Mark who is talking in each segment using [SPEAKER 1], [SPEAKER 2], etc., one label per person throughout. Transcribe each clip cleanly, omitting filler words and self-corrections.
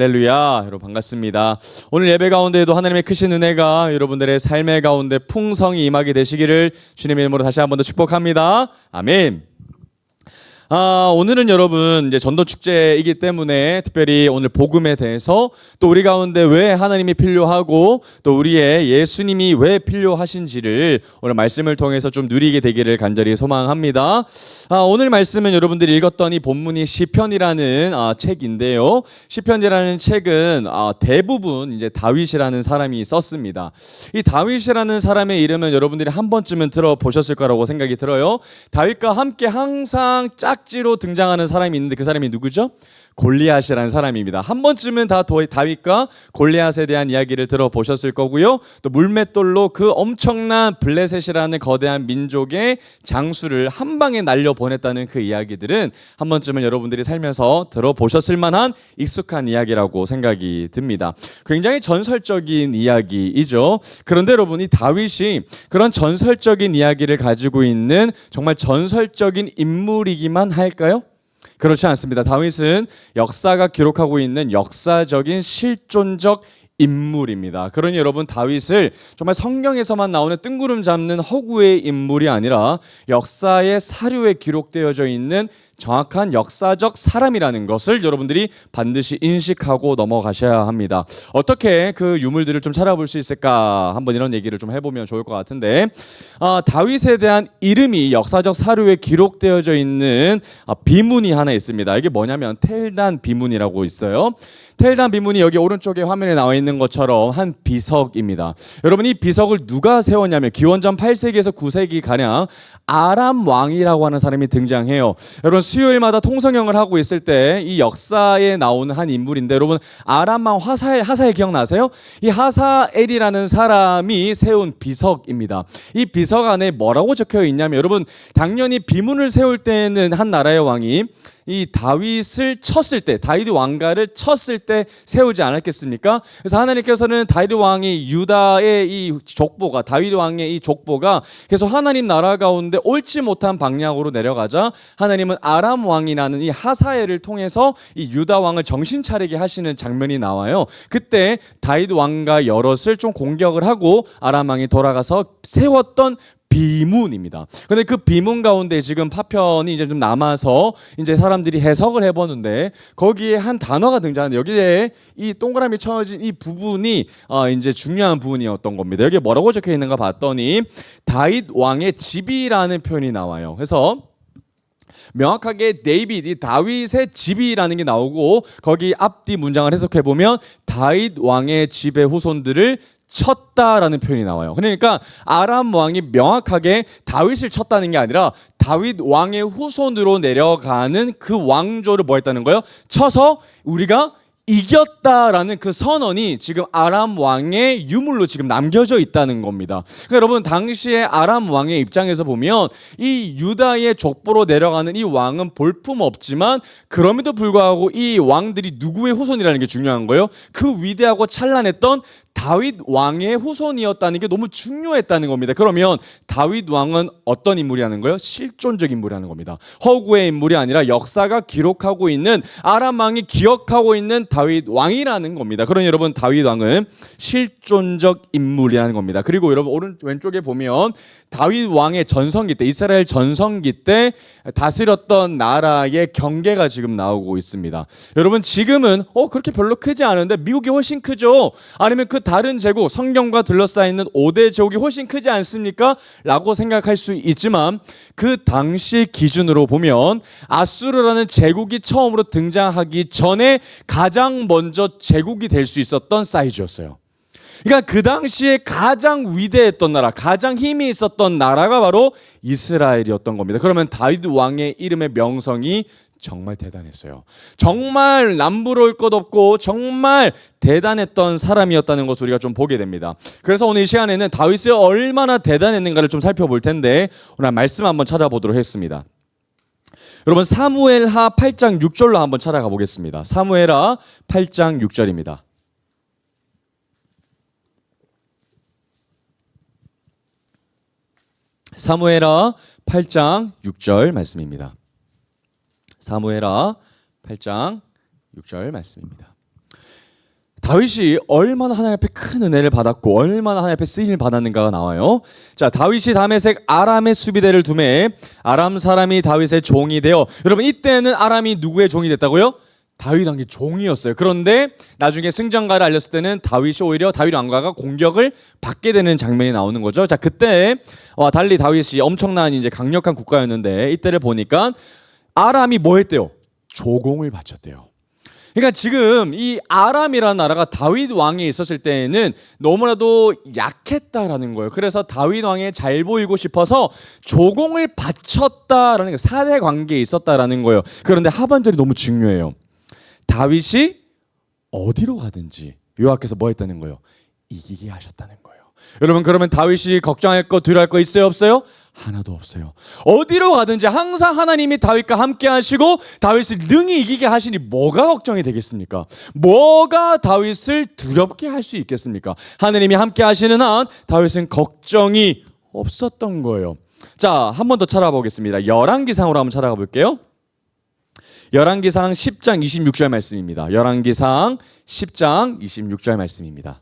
[SPEAKER 1] 할렐루야, 여러분 반갑습니다. 오늘 예배 가운데에도 하나님의 크신 은혜가 여러분들의 삶의 가운데 풍성히 임하게 되시기를 주님의 이름으로 다시 한 번 더 축복합니다. 아멘. 오늘은 여러분 이제 전도 축제이기 때문에 특별히 오늘 복음에 대해서 또 우리 가운데 왜 하나님이 필요하고 또 우리의 예수님이 왜 필요하신지를 오늘 말씀을 통해서 좀 누리게 되기를 간절히 소망합니다. 오늘 말씀은 여러분들이 읽었던 이 본문이 시편이라는 책인데요. 시편이라는 책은 대부분 이제 다윗이라는 사람이 썼습니다. 이 다윗이라는 사람의 이름은 여러분들이 한 번쯤은 들어보셨을 거라고 생각이 들어요. 다윗과 함께 항상 짝지로 등장하는 사람이 있는데 그 사람이 누구죠? 골리앗이라는 사람입니다. 한 번쯤은 다 다윗과 골리앗에 대한 이야기를 들어보셨을 거고요. 또 물맷돌로 그 엄청난 블레셋이라는 거대한 민족의 장수를 한 방에 날려보냈다는 그 이야기들은 한 번쯤은 여러분들이 살면서 들어보셨을 만한 익숙한 이야기라고 생각이 듭니다. 굉장히 전설적인 이야기이죠. 그런데 여러분, 이 다윗이 그런 전설적인 이야기를 가지고 있는 정말 전설적인 인물이기만 할까요? 그렇지 않습니다. 다윗은 역사가 기록하고 있는 역사적인 실존적 인물입니다. 그러니 여러분, 다윗을 정말 성경에서만 나오는 뜬구름 잡는 허구의 인물이 아니라 역사의 사료에 기록되어져 있는 정확한 역사적 사람이라는 것을 여러분들이 반드시 인식하고 넘어가셔야 합니다. 어떻게 그 유물들을 좀 찾아볼 수 있을까? 한번 이런 얘기를 좀 해보면 좋을 것 같은데, 다윗에 대한 이름이 역사적 사료에 기록되어져 있는 비문이 하나 있습니다. 이게 뭐냐면 텔단 비문이라고 있어요. 텔단 비문이 여기 오른쪽에 화면에 나와 있는 것처럼 한 비석입니다. 여러분, 이 비석을 누가 세웠냐면 기원전 8세기에서 9세기 가량 아람 왕이라고 하는 사람이 등장해요. 여러분, 수요일마다 통성형을 하고 있을 때 이 역사에 나오는 한 인물인데, 여러분 아람 왕 하사엘 기억나세요? 이 하사엘이라는 사람이 세운 비석입니다. 이 비석 안에 뭐라고 적혀 있냐면, 여러분 당연히 비문을 세울 때는 한 나라의 왕이 이 다윗을 쳤을 때, 다윗 왕가를 쳤을 때 세우지 않았겠습니까? 그래서 하나님께서는 다윗 왕이 유다의 이 족보가, 다윗 왕의 이 족보가 계속 하나님 나라 가운데 옳지 못한 방향으로 내려가자 하나님은 아람 왕이라는 이 하사엘을 통해서 이 유다 왕을 정신 차리게 하시는 장면이 나와요. 그때 다윗 왕과 여럿을 좀 공격을 하고 아람 왕이 돌아가서 세웠던 비문입니다. 근데 그 비문 가운데 지금 파편이 이제 좀 남아서 이제 사람들이 해석을 해보는데, 거기에 한 단어가 등장하는데 여기에 이 동그라미 쳐진 이 부분이 이제 중요한 부분이었던 겁니다. 여기에 뭐라고 적혀 있는가 봤더니 다윗 왕의 집이라는 표현이 나와요. 그래서 명확하게 데이빗, 다윗의 집이라는 게 나오고, 거기 앞뒤 문장을 해석해 보면 다윗 왕의 집의 후손들을 쳤다라는 표현이 나와요. 그러니까 아람 왕이 명확하게 다윗을 쳤다는 게 아니라 다윗 왕의 후손으로 내려가는 그 왕조를 뭐 했다는 거예요? 쳐서 우리가 이겼다라는 그 선언이 지금 아람 왕의 유물로 지금 남겨져 있다는 겁니다. 그러니까 여러분, 당시에 아람 왕의 입장에서 보면 이 유다의 족보로 내려가는 이 왕은 볼품없지만 그럼에도 불구하고 이 왕들이 누구의 후손이라는 게 중요한 거예요. 그 위대하고 찬란했던 다윗 왕의 후손이었다는 게 너무 중요했다는 겁니다. 그러면 다윗 왕은 어떤 인물이라는 거예요? 실존적 인물이라는 겁니다. 허구의 인물이 아니라 역사가 기록하고 있는, 아람 왕이 기억하고 있는 다윗 왕이라는 겁니다. 그러니 여러분, 다윗 왕은 실존적 인물이라는 겁니다. 그리고 여러분 왼쪽에 보면 다윗 왕의 전성기 때, 이스라엘 전성기 때 다스렸던 나라의 경계가 지금 나오고 있습니다. 여러분, 지금은 그렇게 별로 크지 않은데 미국이 훨씬 크죠? 아니면 그 다른 제국, 성경과 둘러싸이는 5대 제국이 훨씬 크지 않습니까? 라고 생각할 수 있지만 그 당시 기준으로 보면 아수르라는 제국이 처음으로 등장하기 전에 가장 먼저 제국이 될 수 있었던 사이즈였어요. 그러니까 그 당시에 가장 위대했던 나라, 가장 힘이 있었던 나라가 바로 이스라엘이었던 겁니다. 그러면 다윗 왕의 이름의 명성이 정말 대단했어요. 정말 남부러울 것 없고 정말 대단했던 사람이었다는 것을 우리가 좀 보게 됩니다. 그래서 오늘 이 시간에는 다윗이 얼마나 대단했는가를 좀 살펴볼 텐데, 오늘 말씀 한번 찾아보도록 하겠습니다. 여러분, 사무엘하 8장 6절로 한번 찾아가 보겠습니다. 사무엘하 8장 6절입니다. 사무엘하 8장 6절 말씀입니다. 사무엘하 8장 6절 말씀입니다. 다윗이 얼마나 하나님 앞에 큰 은혜를 받았고 얼마나 하나님 앞에 쓰임을 받았는가가 나와요. 자, 다윗이 다메섹 아람의 수비대를 두매 아람 사람이 다윗의 종이 되어, 여러분 이때는 아람이 누구의 종이 됐다고요? 다윗 왕의 종이었어요. 그런데 나중에 승전가를 알렸을 때는 다윗이 오히려 다윗 왕가가 공격을 받게 되는 장면이 나오는 거죠. 자, 그때 달리 다윗이 엄청난 이제 강력한 국가였는데 이때를 보니까 아람이 뭐 했대요? 조공을 바쳤대요. 그러니까 지금 이 아람이라는 나라가 다윗 왕이 있었을 때에는 너무나도 약했다라는 거예요. 그래서 다윗 왕에 잘 보이고 싶어서 조공을 바쳤다라는 게 사대 관계에 있었다라는 거예요. 그런데 하반절이 너무 중요해요. 다윗이 어디로 가든지 여호와께서 뭐 했다는 거예요? 이기게 하셨다는 거예요. 여러분, 그러면 다윗이 걱정할 거 두려워할 거 있어요, 없어요? 하나도 없어요. 어디로 가든지 항상 하나님이 다윗과 함께 하시고 다윗을 능히 이기게 하시니 뭐가 걱정이 되겠습니까? 뭐가 다윗을 두렵게 할 수 있겠습니까? 하나님이 함께 하시는 한 다윗은 걱정이 없었던 거예요. 자, 한 번 더 찾아보겠습니다. 열왕기상으로 한번 찾아가 볼게요. 열왕기상 10장 26절 말씀입니다. 열왕기상 10장 26절 말씀입니다.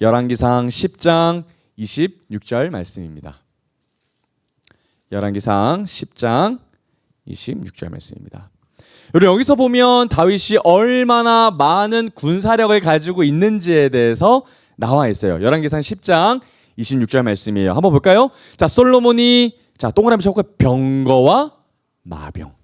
[SPEAKER 1] 열왕기상 10장 26절 말씀입니다. 열왕기상 10장 26절 말씀입니다. 여러분, 여기서 보면 다윗이 얼마나 많은 군사력을 가지고 있는지에 대해서 나와 있어요. 열왕기상 10장 26절 말씀이에요. 한번 볼까요? 자, 솔로몬이 동그라미 쳐고 병거와 마병.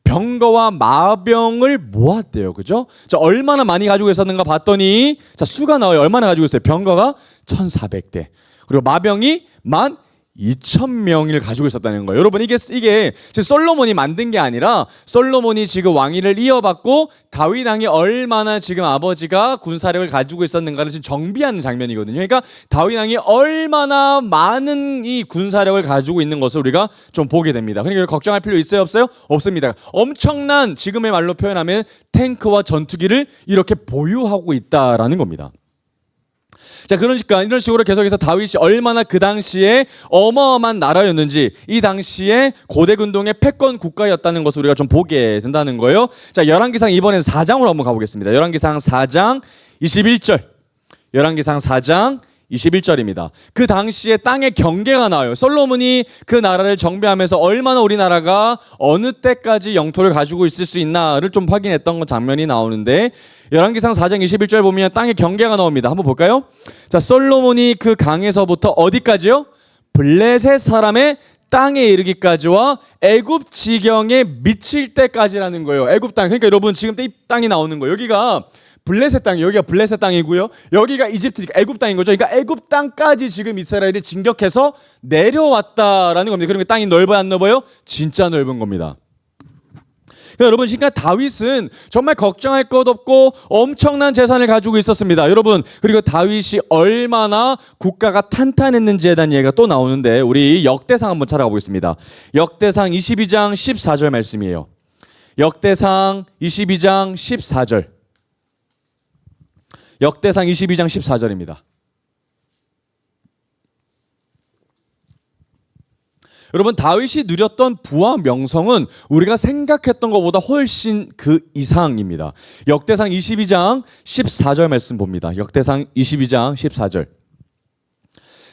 [SPEAKER 1] 병거와 마병을 모았대요. 그죠? 자, 얼마나 많이 가지고 있었는가 봤더니 수가 나와요. 얼마나 가지고 있어요? 병거가 1400대. 그리고 마병이 12,000명을 가지고 있었다는 거예요. 여러분, 이게 지금 솔로몬이 만든 게 아니라 솔로몬이 지금 왕위를 이어받고 다윗 왕이 얼마나 지금 아버지가 군사력을 가지고 있었는가를 지금 정비하는 장면이거든요. 그러니까 다윗 왕이 얼마나 많은 이 군사력을 가지고 있는 것을 우리가 좀 보게 됩니다. 그러니까 걱정할 필요 있어요, 없어요? 없습니다. 엄청난, 지금의 말로 표현하면 탱크와 전투기를 이렇게 보유하고 있다라는 겁니다. 자, 그러니까 이런 식으로 계속해서 다윗이 얼마나 그 당시에 어마어마한 나라였는지, 이 당시에 고대 군동의 패권 국가였다는 것을 우리가 좀 보게 된다는 거예요. 자, 열왕기상 이번엔 4장으로 한번 가보겠습니다. 열왕기상 4장 21절. 열왕기상 4장 21절입니다. 그 당시에 땅의 경계가 나와요. 솔로몬이 그 나라를 정비하면서 얼마나 우리나라가 어느 때까지 영토를 가지고 있을 수 있나를 좀 확인했던 장면이 나오는데, 열왕기상 4장 21절 보면 땅의 경계가 나옵니다. 한번 볼까요? 자, 솔로몬이 그 강에서부터 어디까지요? 블레셋 사람의 땅에 이르기까지와 애굽 지경에 미칠 때까지라는 거예요. 애굽 땅. 그러니까 여러분, 지금 이 땅이 나오는 거예요. 여기가 블레셋 땅이, 여기가 블레셋 땅이고요. 여기가 이집트니까 애굽 땅인 거죠. 그러니까 애굽 땅까지 지금 이스라엘이 진격해서 내려왔다라는 겁니다. 그러면 땅이 넓어요, 안 넓어요? 진짜 넓은 겁니다. 그러니까 여러분, 그러니까 다윗은 정말 걱정할 것 없고 엄청난 재산을 가지고 있었습니다. 여러분, 그리고 다윗이 얼마나 국가가 탄탄했는지에 대한 얘기가 또 나오는데, 우리 역대상 한번 찾아가 보겠습니다. 역대상 22장 14절 말씀이에요. 역대상 22장 14절. 역대상 22장 14절입니다. 여러분, 다윗이 누렸던 부와 명성은 우리가 생각했던 것보다 훨씬 그 이상입니다. 역대상 22장 14절 말씀 봅니다. 역대상 22장 14절.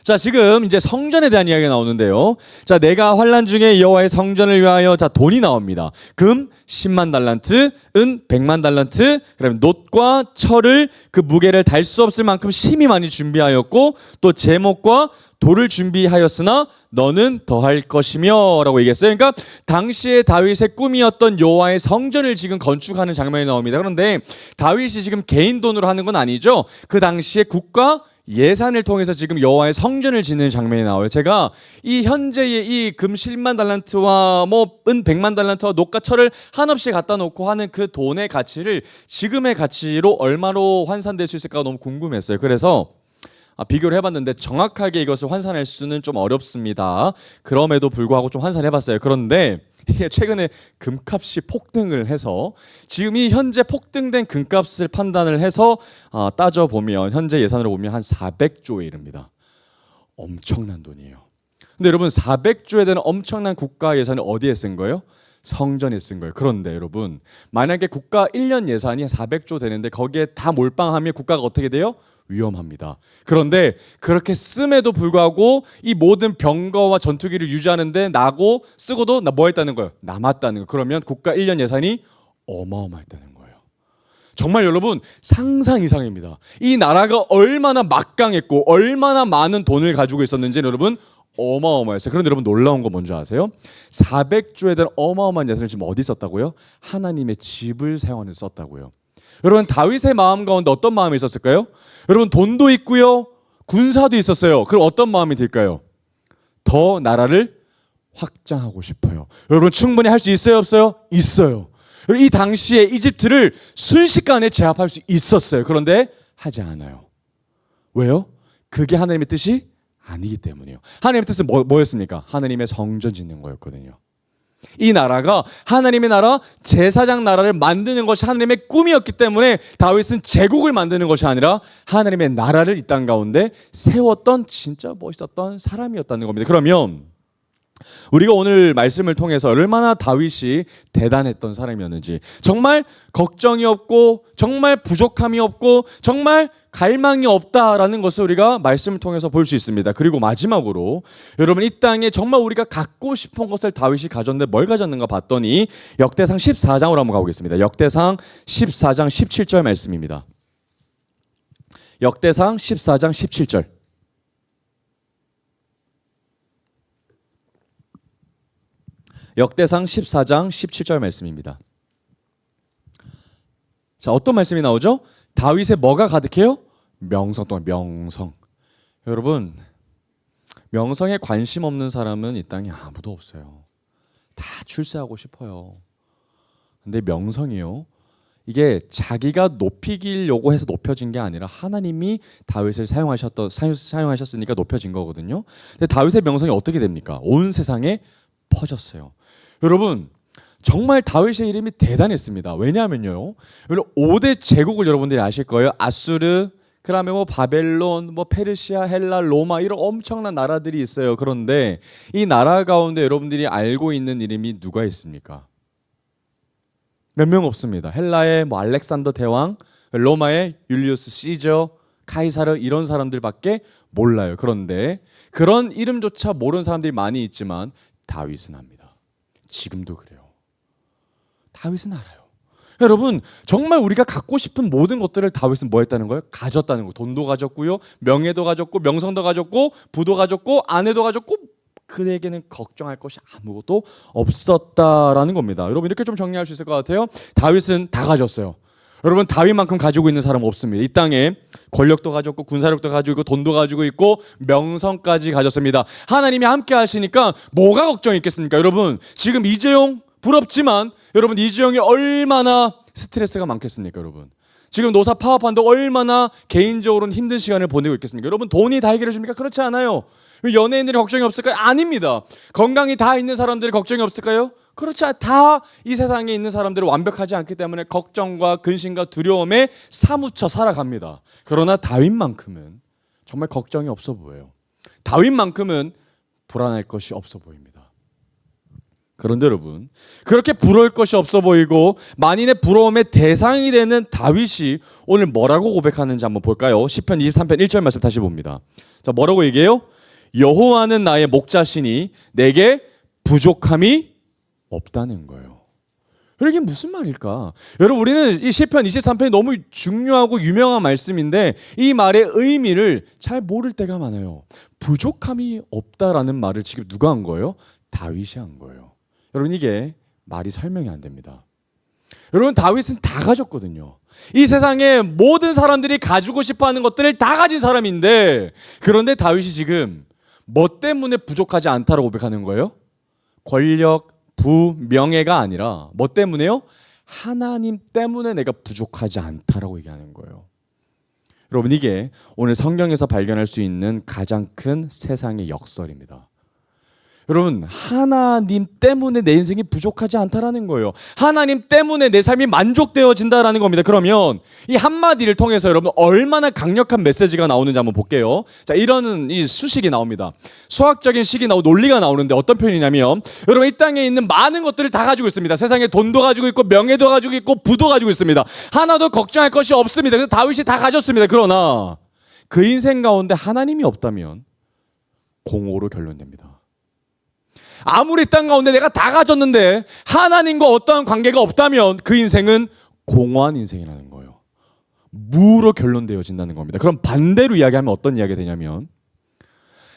[SPEAKER 1] 자, 지금 이제 성전에 대한 이야기가 나오는데요. 자, 내가 환난 중에 여호와의 성전을 위하여 돈이 나옵니다. 금 10만 달란트, 은 100만 달란트, 그다음에 놋과 철을 그 무게를 달 수 없을 만큼 심히 많이 준비하였고, 또 제목과 돌을 준비하였으나 너는 더할 것이며 라고 얘기했어요. 그러니까 당시에 다윗의 꿈이었던 여호와의 성전을 지금 건축하는 장면이 나옵니다. 그런데 다윗이 지금 개인 돈으로 하는 건 아니죠. 그 당시에 국가 예산을 통해서 지금 여호와의 성전을 짓는 장면이 나와요. 제가 이 현재의 이 금 10만 달란트와 은 100만 달란트와 놋과 철을 한없이 갖다 놓고 하는 그 돈의 가치를 지금의 가치로 얼마로 환산될 수 있을까 너무 궁금했어요. 그래서 비교를 해봤는데 정확하게 이것을 환산할 수는 좀 어렵습니다. 그럼에도 불구하고 좀 환산해봤어요. 그런데 이게 최근에 금값이 폭등을 해서 지금 이 현재 폭등된 금값을 판단을 해서 따져보면 현재 예산으로 보면 한 400조에 이릅니다. 엄청난 돈이에요. 근데 여러분, 400조에 대한 엄청난 국가 예산을 어디에 쓴 거예요? 성전에 쓴 거예요. 그런데 여러분, 만약에 국가 1년 예산이 400조 되는데 거기에 다 몰빵하면 국가가 어떻게 돼요? 위험합니다. 그런데 그렇게 씀에도 불구하고 이 모든 병거와 전투기를 유지하는데 나고 쓰고도 뭐 했다는 거예요? 남았다는 거예요. 그러면 국가 1년 예산이 어마어마했다는 거예요. 정말 여러분, 상상 이상입니다. 이 나라가 얼마나 막강했고 얼마나 많은 돈을 가지고 있었는지 여러분 어마어마했어요. 그런데 여러분 놀라운 거 뭔지 아세요? 400조에 대한 어마어마한 예산을 지금 어디 썼다고요? 하나님의 집을 사용하는 데 썼다고요. 여러분, 다윗의 마음 가운데 어떤 마음이 있었을까요? 여러분, 돈도 있고요, 군사도 있었어요. 그럼 어떤 마음이 들까요? 더 나라를 확장하고 싶어요. 여러분, 충분히 할 수 있어요, 없어요? 있어요. 이 당시에 이집트를 순식간에 제압할 수 있었어요. 그런데 하지 않아요. 왜요? 그게 하나님의 뜻이 아니기 때문이에요. 하나님의 뜻은 뭐였습니까? 하나님의 성전 짓는 거였거든요. 이 나라가 하나님의 나라, 제사장 나라를 만드는 것이 하나님의 꿈이었기 때문에 다윗은 제국을 만드는 것이 아니라 하나님의 나라를 이 땅 가운데 세웠던 진짜 멋있었던 사람이었다는 겁니다. 그러면 우리가 오늘 말씀을 통해서 얼마나 다윗이 대단했던 사람이었는지, 정말 걱정이 없고 정말 부족함이 없고 정말 갈망이 없다라는 것을 우리가 말씀을 통해서 볼 수 있습니다. 그리고 마지막으로 여러분, 이 땅에 정말 우리가 갖고 싶은 것을 다윗이 가졌는데 뭘 가졌는가 봤더니 역대상 14장으로 한번 가보겠습니다. 역대상 14장 17절 말씀입니다. 역대상 14장 17절. 역대상 14장 17절 말씀입니다. 자, 어떤 말씀이 나오죠? 다윗의 뭐가 가득해요? 명성 또는 명성. 여러분, 명성에 관심 없는 사람은 이 땅에 아무도 없어요. 다 출세하고 싶어요. 근데 명성이요, 이게 자기가 높이기려고 해서 높여진 게 아니라 하나님이 다윗을 사용하셨으니까 높여진 거거든요. 근데 다윗의 명성이 어떻게 됩니까? 온 세상에 퍼졌어요. 여러분, 정말 다윗의 이름이 대단했습니다. 왜냐하면요, 5대 제국을 여러분들이 아실 거예요. 아수르, 그다음에 뭐 바벨론, 뭐 페르시아, 헬라, 로마, 이런 엄청난 나라들이 있어요. 그런데 이 나라 가운데 여러분들이 알고 있는 이름이 누가 있습니까? 몇 명 없습니다. 헬라의 뭐 알렉산더 대왕, 로마의 율리우스 시저, 카이사르, 이런 사람들밖에 몰라요. 그런데 그런 이름조차 모르는 사람들이 많이 있지만 다윗은 압니다. 지금도 그래요. 다윗은 알아요. 여러분, 정말 우리가 갖고 싶은 모든 것들을 다윗은 뭐 했다는 거예요? 가졌다는 거. 돈도 가졌고요, 명예도 가졌고, 명성도 가졌고, 부도 가졌고, 아내도 가졌고, 그에게는 걱정할 것이 아무것도 없었다라는 겁니다. 여러분, 이렇게 좀 정리할 수 있을 것 같아요. 다윗은 다 가졌어요. 여러분, 다윗만큼 가지고 있는 사람은 없습니다. 이 땅에 권력도 가졌고, 군사력도 가지고 있고, 돈도 가지고 있고, 명성까지 가졌습니다. 하나님이 함께 하시니까 뭐가 걱정이 있겠습니까? 여러분, 지금 이재용 부럽지만 여러분, 이재용이 얼마나 스트레스가 많겠습니까? 여러분, 지금 노사 파업하는데 얼마나 개인적으로는 힘든 시간을 보내고 있겠습니까? 여러분, 돈이 다 해결해 줍니까? 그렇지 않아요. 연예인들이 걱정이 없을까요? 아닙니다. 건강이 다 있는 사람들이 걱정이 없을까요? 그렇지 않아요. 다 이 세상에 있는 사람들은 완벽하지 않기 때문에 걱정과 근심과 두려움에 사무쳐 살아갑니다. 그러나 다윗만큼은 정말 걱정이 없어 보여요. 다윗만큼은 불안할 것이 없어 보입니다. 그런데 여러분, 그렇게 부러울 것이 없어 보이고 만인의 부러움의 대상이 되는 다윗이 오늘 뭐라고 고백하는지 한번 볼까요? 시편 23편 1절 말씀 다시 봅니다. 자, 뭐라고 얘기해요? 여호와는 나의 목자시니 내게 부족함이 없다는 거예요. 이게 무슨 말일까? 여러분, 우리는 이 시편 23편이 너무 중요하고 유명한 말씀인데 이 말의 의미를 잘 모를 때가 많아요. 부족함이 없다라는 말을 지금 누가 한 거예요? 다윗이 한 거예요. 여러분, 이게 말이 설명이 안 됩니다. 여러분, 다윗은 다 가졌거든요. 이 세상에 모든 사람들이 가지고 싶어하는 것들을 다 가진 사람인데, 그런데 다윗이 지금 뭐 때문에 부족하지 않다라고 고백하는 거예요? 권력, 부, 명예가 아니라 뭐 때문에요? 하나님 때문에 내가 부족하지 않다라고 얘기하는 거예요. 여러분, 이게 오늘 성경에서 발견할 수 있는 가장 큰 세상의 역설입니다. 여러분, 하나님 때문에 내 인생이 부족하지 않다라는 거예요. 하나님 때문에 내 삶이 만족되어진다라는 겁니다. 그러면 이 한마디를 통해서 여러분 얼마나 강력한 메시지가 나오는지 한번 볼게요. 자, 이런 이 수식이 나옵니다. 수학적인 식이 나오고 논리가 나오는데 어떤 표현이냐면, 여러분 이 땅에 있는 많은 것들을 다 가지고 있습니다. 세상에 돈도 가지고 있고 명예도 가지고 있고 부도 가지고 있습니다. 하나도 걱정할 것이 없습니다. 그래서 다윗이 다 가졌습니다. 그러나 그 인생 가운데 하나님이 없다면 공허로 결론됩니다. 아무리 땅 가운데 내가 다 가졌는데 하나님과 어떠한 관계가 없다면 그 인생은 공허한 인생이라는 거예요. 무로 결론되어진다는 겁니다. 그럼 반대로 이야기하면 어떤 이야기가 되냐면,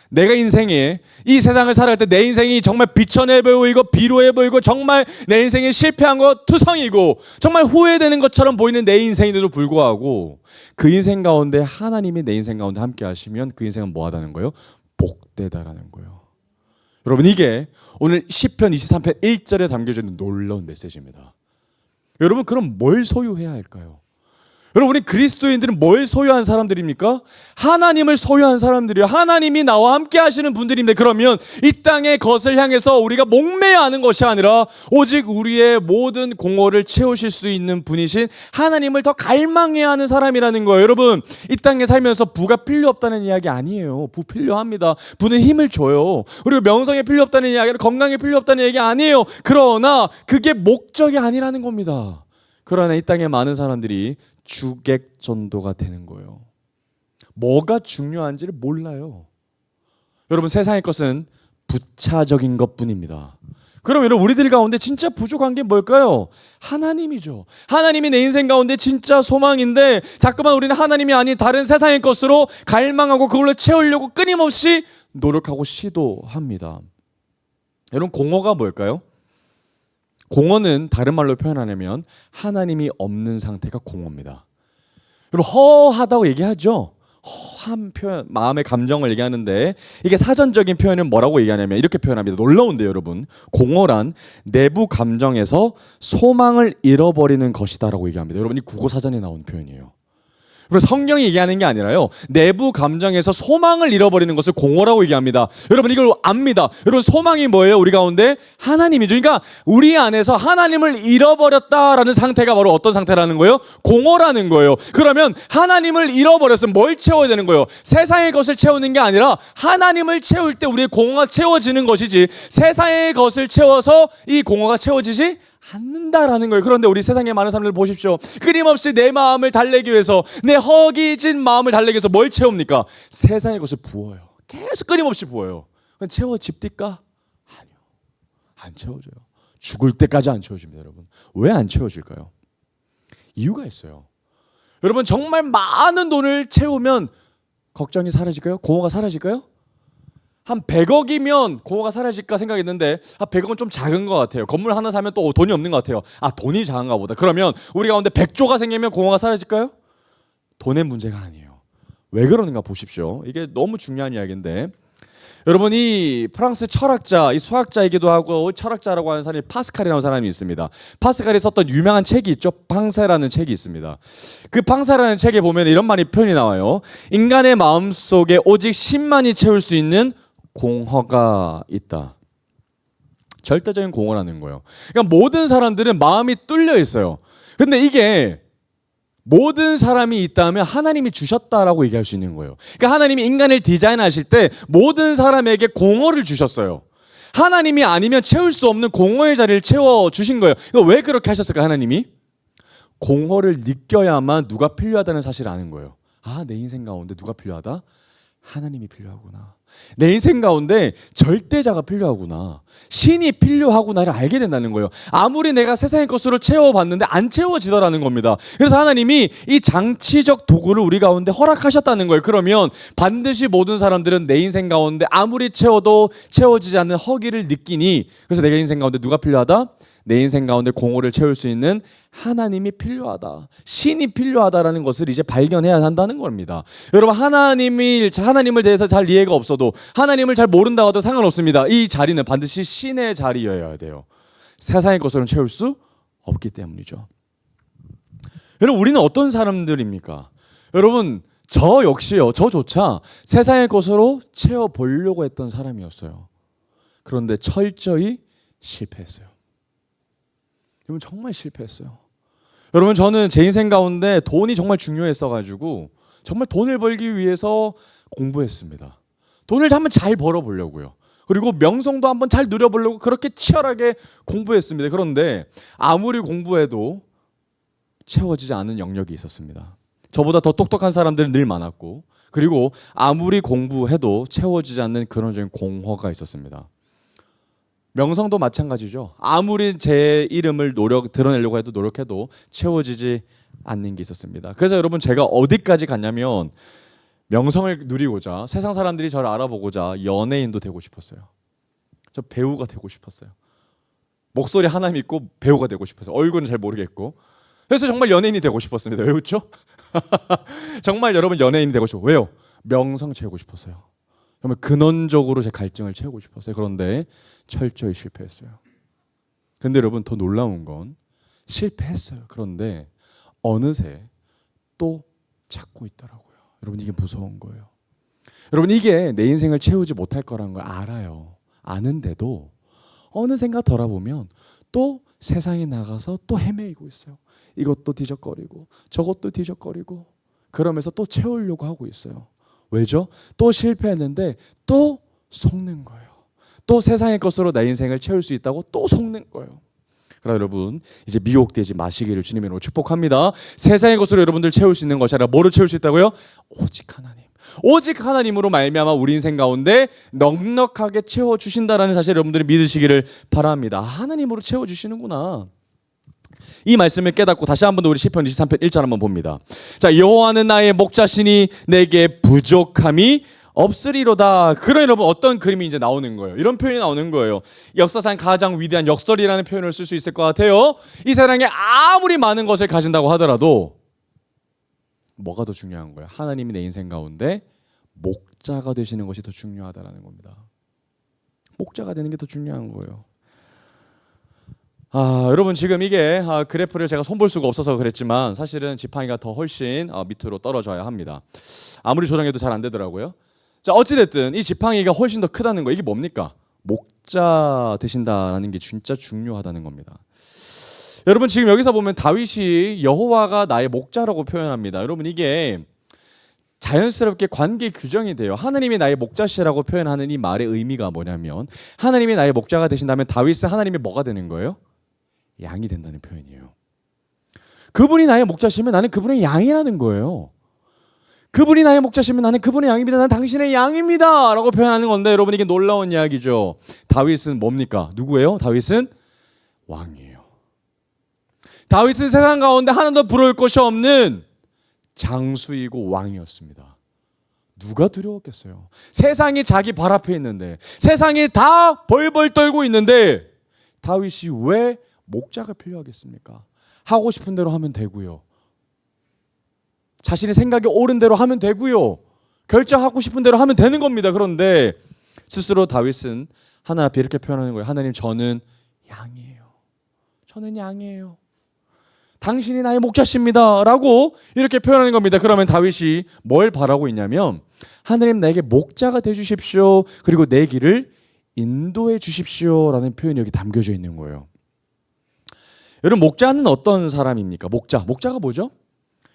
[SPEAKER 1] 내가 인생에 이 세상을 살아갈 때 내 인생이 정말 비천해 보이고 비루해 보이고 정말 내 인생이 실패한 거 투성이고 정말 후회되는 것처럼 보이는 내 인생인데도 불구하고 그 인생 가운데 하나님이 내 인생 가운데 함께 하시면 그 인생은 뭐하다는 거예요? 복되다라는 거예요. 여러분, 이게 오늘 시편 23편 1절에 담겨져 있는 놀라운 메시지입니다. 여러분, 그럼 뭘 소유해야 할까요? 여러분, 우리 그리스도인들은 뭘 소유한 사람들입니까? 하나님을 소유한 사람들이에요. 하나님이 나와 함께 하시는 분들인데, 그러면 이 땅의 것을 향해서 우리가 목매야 하는 것이 아니라 오직 우리의 모든 공허를 채우실 수 있는 분이신 하나님을 더 갈망해야 하는 사람이라는 거예요. 여러분, 이 땅에 살면서 부가 필요 없다는 이야기 아니에요. 부 필요합니다. 부는 힘을 줘요. 그리고 명성이 필요 없다는 이야기는 건강이 필요 없다는 얘기 아니에요. 그러나 그게 목적이 아니라는 겁니다. 그러나 이 땅에 많은 사람들이 주객 전도가 되는 거예요. 뭐가 중요한지를 몰라요. 여러분, 세상의 것은 부차적인 것뿐입니다. 그럼 여러분, 우리들 가운데 진짜 부족한 게 뭘까요? 하나님이죠. 하나님이 내 인생 가운데 진짜 소망인데 자꾸만 우리는 하나님이 아닌 다른 세상의 것으로 갈망하고 그걸로 채우려고 끊임없이 노력하고 시도합니다. 여러분, 공허가 뭘까요? 공허는 다른 말로 표현하려면 하나님이 없는 상태가 공허입니다. 여러분, 허하다고 얘기하죠. 허한 표현, 마음의 감정을 얘기하는데 이게 사전적인 표현은 뭐라고 얘기하냐면 이렇게 표현합니다. 놀라운데요, 여러분. 공허란 내부 감정에서 소망을 잃어버리는 것이다라고 얘기합니다. 여러분, 이 국어사전에 나온 표현이에요. 성경이 얘기하는 게 아니라요, 내부 감정에서 소망을 잃어버리는 것을 공허라고 얘기합니다. 여러분, 이걸 압니다. 여러분, 소망이 뭐예요? 우리 가운데 하나님이죠. 그러니까 우리 안에서 하나님을 잃어버렸다라는 상태가 바로 어떤 상태라는 거예요? 공허라는 거예요. 그러면 하나님을 잃어버렸으면 뭘 채워야 되는 거예요? 세상의 것을 채우는 게 아니라 하나님을 채울 때 우리의 공허가 채워지는 것이지, 세상의 것을 채워서 이 공허가 채워지지 않는다라는 거예요. 그런데 우리 세상에 많은 사람들 보십시오. 끊임없이 내 마음을 달래기 위해서, 내 허기진 마음을 달래기 위해서 뭘 채웁니까? 세상의 것을 부어요. 계속 끊임없이 부어요. 채워집니까? 아니요, 안 채워져요. 죽을 때까지 안 채워집니다. 여러분, 왜 안 채워질까요? 이유가 있어요. 여러분, 정말 많은 돈을 채우면 걱정이 사라질까요? 공허가 사라질까요? 한 100억이면 공허가 사라질까 생각했는데 100억은 좀 작은 것 같아요. 건물 하나 사면 또 돈이 없는 것 같아요. 돈이 작은가 보다. 그러면 우리 가운데 100조가 생기면 공허가 사라질까요? 돈의 문제가 아니에요. 왜 그러는가 보십시오. 이게 너무 중요한 이야기인데, 여러분, 이 프랑스 철학자, 이 수학자이기도 하고 철학자라고 하는 사람이 파스칼이라는 사람이 있습니다. 파스칼이 썼던 유명한 책이 있죠. 방세라는 책이 있습니다. 그 방세라는 책에 보면 이런 말이 표현이 나와요. 인간의 마음속에 오직 신만이 채울 수 있는 공허가 있다. 절대적인 공허라는 거예요. 그러니까 모든 사람들은 마음이 뚫려 있어요. 근데 이게 모든 사람이 있다면 하나님이 주셨다라고 얘기할 수 있는 거예요. 그러니까 하나님이 인간을 디자인하실 때 모든 사람에게 공허를 주셨어요. 하나님이 아니면 채울 수 없는 공허의 자리를 채워주신 거예요. 그러니까 왜 그렇게 하셨을까? 하나님이 공허를 느껴야만 누가 필요하다는 사실을 아는 거예요. 내 인생 가운데 누가 필요하다? 하나님이 필요하구나. 내 인생 가운데 절대자가 필요하구나, 신이 필요하구나를 알게 된다는 거예요. 아무리 내가 세상의 것으로 채워봤는데 안 채워지더라는 겁니다. 그래서 하나님이 이 장치적 도구를 우리 가운데 허락하셨다는 거예요. 그러면 반드시 모든 사람들은 내 인생 가운데 아무리 채워도 채워지지 않는 허기를 느끼니, 그래서 내 인생 가운데 누가 필요하다? 내 인생 가운데 공허를 채울 수 있는 하나님이 필요하다, 신이 필요하다라는 것을 이제 발견해야 한다는 겁니다. 여러분, 하나님을 대해서 잘 이해가 없어도, 하나님을 잘 모른다고 해도 상관없습니다. 이 자리는 반드시 신의 자리여야 돼요. 세상의 것으로는 채울 수 없기 때문이죠. 여러분, 우리는 어떤 사람들입니까? 여러분, 저 역시요, 저조차 세상의 것으로 채워보려고 했던 사람이었어요. 그런데 철저히 실패했어요. 여러분 정말 실패했어요. 여러분 저는 제 인생 가운데 돈이 정말 중요했어가지고 정말 돈을 벌기 위해서 공부했습니다. 돈을 한번 잘 벌어보려고요. 그리고 명성도 한번 잘 누려보려고 그렇게 치열하게 공부했습니다. 그런데 아무리 공부해도 채워지지 않는 영역이 있었습니다. 저보다 더 똑똑한 사람들은 늘 많았고, 그리고 아무리 공부해도 채워지지 않는 그런 공허가 있었습니다. 명성도 마찬가지죠. 아무리 제 이름을 드러내려고 해도 노력해도 채워지지 않는 게 있었습니다. 그래서 여러분 제가 어디까지 갔냐면 명성을 누리고자, 세상 사람들이 저를 알아보고자 연예인도 되고 싶었어요. 저 배우가 되고 싶었어요. 목소리 하나 믿고 배우가 되고 싶었어요. 얼굴은 잘 모르겠고. 그래서 정말 연예인이 되고 싶었습니다. 왜 웃죠? 정말 여러분 연예인이 되고 싶어요. 왜요? 명성 채우고 싶었어요. 정말 근원적으로 제 갈증을 채우고 싶었어요. 그런데 철저히 실패했어요. 근데 여러분 더 놀라운 건 실패했어요. 그런데 어느새 또 찾고 있더라고요. 여러분 이게 무서운 거예요. 여러분 이게 내 인생을 채우지 못할 거라는 걸 알아요. 아는데도 어느샌가 돌아보면 또 세상에 나가서 또 헤매이고 있어요. 이것도 뒤적거리고 저것도 뒤적거리고 그러면서 또 채우려고 하고 있어요. 왜죠? 또 실패했는데 또 속는 거예요. 또 세상의 것으로 내 인생을 채울 수 있다고 또 속는 거예요. 그러나 여러분 이제 미혹되지 마시기를 주님의 이름으로 축복합니다. 세상의 것으로 여러분들 채울 수 있는 것이 아니라 뭐로 채울 수 있다고요? 오직 하나님. 오직 하나님으로 말미암아 우리 인생 가운데 넉넉하게 채워주신다라는 사실을 여러분들이 믿으시기를 바랍니다. 하나님으로 채워주시는구나. 이 말씀을 깨닫고 다시 한번 우리 시편 23편 1절 한번 봅니다. 자, 여호와는 나의 목자시니 내게 부족함이 없으리로다. 그런 여러분 어떤 그림이 이제 나오는 거예요. 이런 표현이 나오는 거예요. 역사상 가장 위대한 역설이라는 표현을 쓸 수 있을 것 같아요. 이 세상에 아무리 많은 것을 가진다고 하더라도 뭐가 더 중요한 거예요? 하나님이 내 인생 가운데 목자가 되시는 것이 더 중요하다는 겁니다. 목자가 되는 게 더 중요한 거예요. 여러분 지금 이게 그래프를 제가 손볼 수가 없어서 그랬지만 사실은 지팡이가 더 훨씬 밑으로 떨어져야 합니다. 아무리 조정해도 잘 안 되더라고요. 자, 어찌됐든 이 지팡이가 훨씬 더 크다는 거, 이게 뭡니까? 목자 되신다라는 게 진짜 중요하다는 겁니다. 여러분 지금 여기서 보면 다윗이 여호와가 나의 목자라고 표현합니다. 여러분 이게 자연스럽게 관계 규정이 돼요. 하나님이 나의 목자시라고 표현하는 이 말의 의미가 뭐냐면 하나님이 나의 목자가 되신다면 다윗은 하나님이 뭐가 되는 거예요? 양이 된다는 표현이에요. 그분이 나의 목자시면 나는 그분의 양이라는 거예요. 그분이 나의 목자시면 나는 그분의 양입니다. 나는 당신의 양입니다 라고 표현하는 건데 여러분 이게 놀라운 이야기죠. 다윗은 뭡니까? 누구예요? 다윗은 왕이에요. 다윗은 세상 가운데 하나도 부러울 것이 없는 장수이고 왕이었습니다. 누가 두려웠겠어요? 세상이 자기 발 앞에 있는데, 세상이 다 벌벌 떨고 있는데 다윗이 왜 목자가 필요하겠습니까? 하고 싶은 대로 하면 되고요. 자신의 생각이 옳은 대로 하면 되고요. 결정하고 싶은 대로 하면 되는 겁니다. 그런데 스스로 다윗은 하나님 앞에 이렇게 표현하는 거예요. 하나님, 저는 양이에요. 저는 양이에요. 당신이 나의 목자십니다 라고 이렇게 표현하는 겁니다. 그러면 다윗이 뭘 바라고 있냐면 하나님 나에게 목자가 되주십시오. 그리고 내 길을 인도해 주십시오 라는 표현이 여기 담겨져 있는 거예요. 여러분 목자는 어떤 사람입니까? 목자가 뭐죠?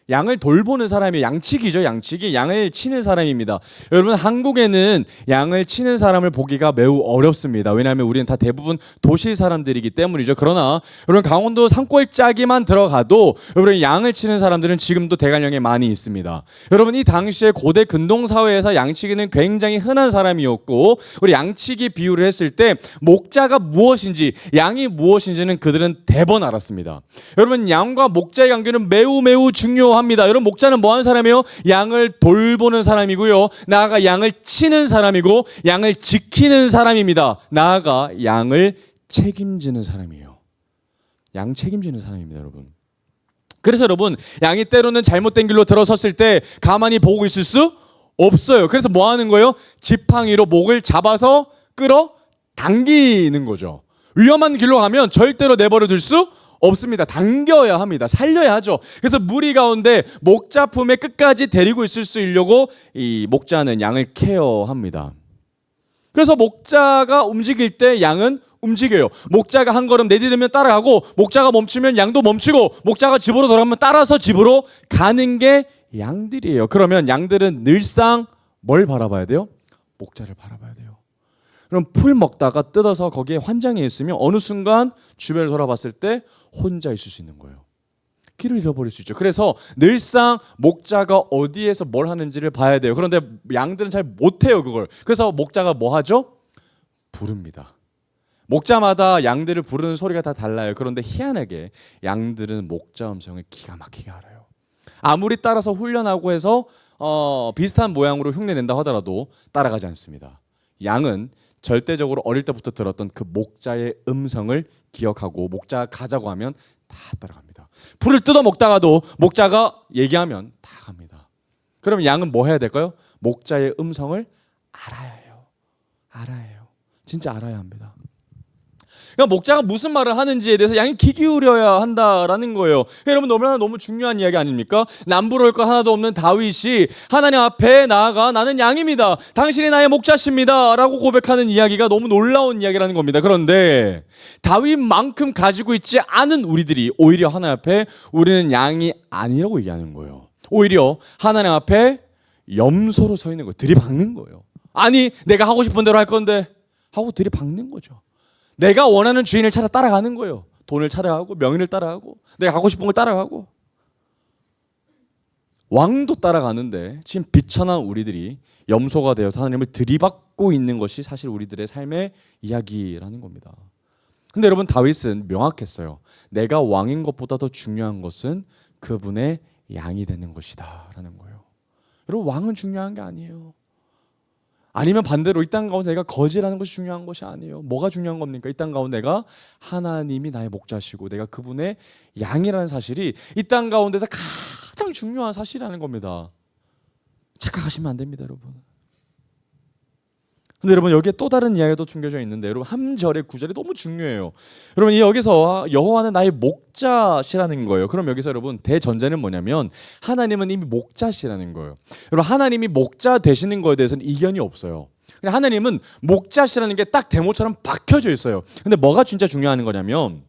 [SPEAKER 1] 양을 돌보는 사람이 양치기죠. 양치기. 양을 치는 사람입니다. 여러분 한국에는 양을 치는 사람을 보기가 매우 어렵습니다. 왜냐하면 우리는 다 대부분 도시 사람들이기 때문이죠. 그러나 여러분 강원도 산골짜기만 들어가도 여러분 양을 치는 사람들은 지금도 대관령에 많이 있습니다. 여러분 이 당시에 고대 근동 사회에서 양치기는 굉장히 흔한 사람이었고 우리 양치기 비유를 했을 때 목자가 무엇인지 양이 무엇인지는 그들은 대번 알았습니다. 여러분 양과 목자의 관계는 매우 중요합니다. 여러분 목자는 뭐 하는 사람이에요? 양을 돌보는 사람이고요. 나아가 양을 치는 사람이고 양을 지키는 사람입니다. 나아가 양을 책임지는 사람이에요. 양 책임지는 사람입니다, 여러분. 그래서 여러분 양이 때로는 잘못된 길로 들어섰을 때 가만히 보고 있을 수 없어요. 그래서 뭐 하는 거예요? 지팡이로 목을 잡아서 끌어 당기는 거죠. 위험한 길로 가면 절대로 내버려 둘 수 없습니다. 당겨야 합니다. 살려야 하죠. 그래서 무리 가운데 목자 품에 끝까지 데리고 있을 수 있려고 이 목자는 양을 케어합니다. 그래서 목자가 움직일 때 양은 움직여요. 목자가 한 걸음 내디디면 따라가고, 목자가 멈추면 양도 멈추고, 목자가 집으로 돌아가면 따라서 집으로 가는 게 양들이에요. 그러면 양들은 늘상 뭘 바라봐야 돼요? 목자를 바라봐야 돼요. 그럼 풀 먹다가 뜯어서 거기에 환장해 있으면 어느 순간 주변을 돌아봤을 때 혼자 있을 수 있는 거예요. 길을 잃어버릴 수 있죠. 그래서 늘상 목자가 어디에서 뭘 하는지를 봐야 돼요. 그런데 양들은 잘 못해요, 그걸. 그래서 목자가 뭐 하죠? 부릅니다. 목자마다 양들을 부르는 소리가 다 달라요. 그런데 희한하게 양들은 목자 음성을 기가 막히게 알아요. 아무리 따라서 훈련하고 해서 비슷한 모양으로 흉내낸다 하더라도 따라가지 않습니다. 양은 절대적으로 어릴 때부터 들었던 그 목자의 음성을 기억하고, 목자가 가자고 하면 다 따라갑니다. 풀을 뜯어 먹다가도 목자가 얘기하면 다 갑니다. 그럼 양은 뭐 해야 될까요? 목자의 음성을 알아야 해요. 알아야 해요. 진짜 알아야 합니다. 그러니까 목자가 무슨 말을 하는지에 대해서 양이 귀 기울여야 한다라는 거예요. 여러분, 너무 중요한 이야기 아닙니까? 남부러울 것 하나도 없는 다윗이 하나님 앞에 나아가 나는 양입니다, 당신이 나의 목자십니다 라고 고백하는 이야기가 너무 놀라운 이야기라는 겁니다. 그런데 다윗만큼 가지고 있지 않은 우리들이 오히려 하나님 앞에 우리는 양이 아니라고 얘기하는 거예요. 오히려 하나님 앞에 염소로 서 있는 거예요. 들이박는 거예요. 아니, 내가 하고 싶은 대로 할 건데 하고 들이박는 거죠. 내가 원하는 주인을 찾아 따라가는 거예요. 돈을 찾아가고, 명예를 따라가고, 내가 하고 싶은 걸 따라가고. 왕도 따라가는데 지금 비천한 우리들이 염소가 되어서 하나님을 들이받고 있는 것이 사실 우리들의 삶의 이야기라는 겁니다. 근데 여러분, 다윗은 명확했어요. 내가 왕인 것보다 더 중요한 것은 그분의 양이 되는 것이다 라는 거예요. 여러분, 왕은 중요한 게 아니에요. 아니면 반대로 이 땅 가운데 내가 거지라는 것이 중요한 것이 아니에요. 뭐가 중요한 겁니까? 이 땅 가운데 내가 하나님이 나의 목자시고 내가 그분의 양이라는 사실이 이 땅 가운데서 가장 중요한 사실이라는 겁니다. 착각하시면 안 됩니다, 여러분. 근데 여러분, 여기에 또 다른 이야기가 또 숨겨져 있는데, 여러분, 3절의 9절이 너무 중요해요. 여러분, 여기서 여호와는 나의 목자시라는 거예요. 그럼 여기서 여러분, 대전제는 뭐냐면 하나님은 이미 목자시라는 거예요. 여러분, 하나님이 목자 되시는 거에 대해서는 이견이 없어요. 그냥 하나님은 목자시라는 게 딱 대모처럼 박혀져 있어요. 근데 뭐가 진짜 중요한 거냐면,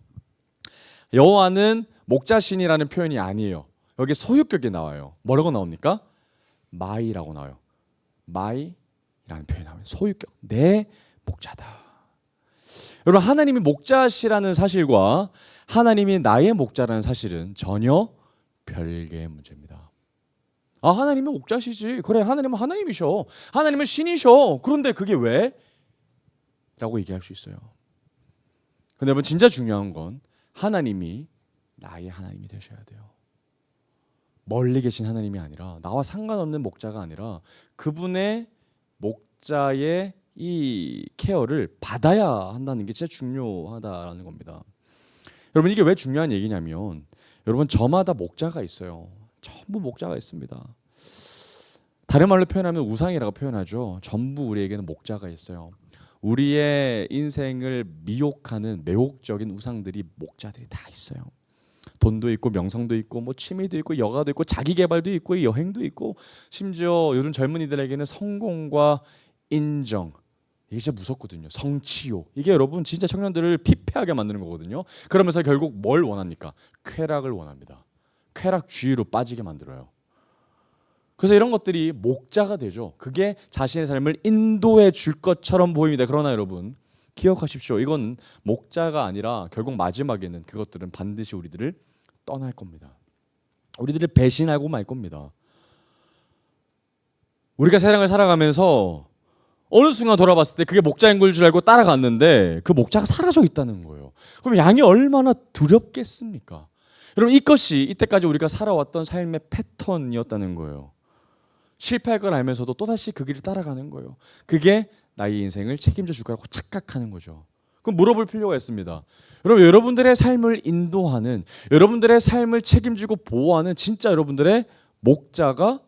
[SPEAKER 1] 여호와는 목자신이라는 표현이 아니에요. 여기 소유격이 나와요. 뭐라고 나옵니까? 마이라고 나와요. 마이 라는 표현이 나와요. 소유격, 내 목자다. 여러분, 하나님이 목자시라는 사실과 하나님이 나의 목자라는 사실은 전혀 별개의 문제입니다. 아, 하나님은 목자시지. 그래, 하나님은 하나님이셔. 하나님은 신이셔. 그런데 그게 왜? 라고 얘기할 수 있어요. 근데 여러분, 진짜 중요한 건 하나님이 나의 하나님이 되셔야 돼요. 멀리 계신 하나님이 아니라, 나와 상관없는 목자가 아니라 그분의 목자의 이 케어를 받아야 한다는 게 진짜 중요하다라는 겁니다. 여러분, 이게 왜 중요한 얘기냐면, 여러분, 저마다 목자가 있어요. 전부 목자가 있습니다. 다른 말로 표현하면 우상이라고 표현하죠. 전부 우리에게는 목자가 있어요. 우리의 인생을 미혹하는 매혹적인 우상들이, 목자들이 다 있어요. 돈도 있고, 명성도 있고, 뭐 취미도 있고, 여가도 있고, 자기 개발도 있고, 여행도 있고, 심지어 요즘 젊은이들에게는 성공과 인정, 이게 진짜 무섭거든요. 성취욕, 이게 여러분 진짜 청년들을 피폐하게 만드는 거거든요. 그러면서 결국 뭘 원합니까? 쾌락을 원합니다. 쾌락주의로 빠지게 만들어요. 그래서 이런 것들이 목자가 되죠. 그게 자신의 삶을 인도해 줄 것처럼 보입니다. 그러나 여러분, 기억하십시오. 이건 목자가 아니라 결국 마지막에는 그것들은 반드시 우리들을 떠날 겁니다. 우리들을 배신하고 말 겁니다. 우리가 세상을 살아가면서 어느 순간 돌아봤을 때 그게 목자인 걸 줄 알고 따라갔는데 그 목자가 사라져 있다는 거예요. 그럼 양이 얼마나 두렵겠습니까? 여러분, 이것이 이때까지 우리가 살아왔던 삶의 패턴이었다는 거예요. 실패할 걸 알면서도 또다시 그 길을 따라가는 거예요. 그게 나의 인생을 책임져 줄 거라고 착각하는 거죠. 그럼 물어볼 필요가 있습니다. 여러분, 여러분들의 삶을 인도하는, 여러분들의 삶을 책임지고 보호하는 진짜 여러분들의 목자가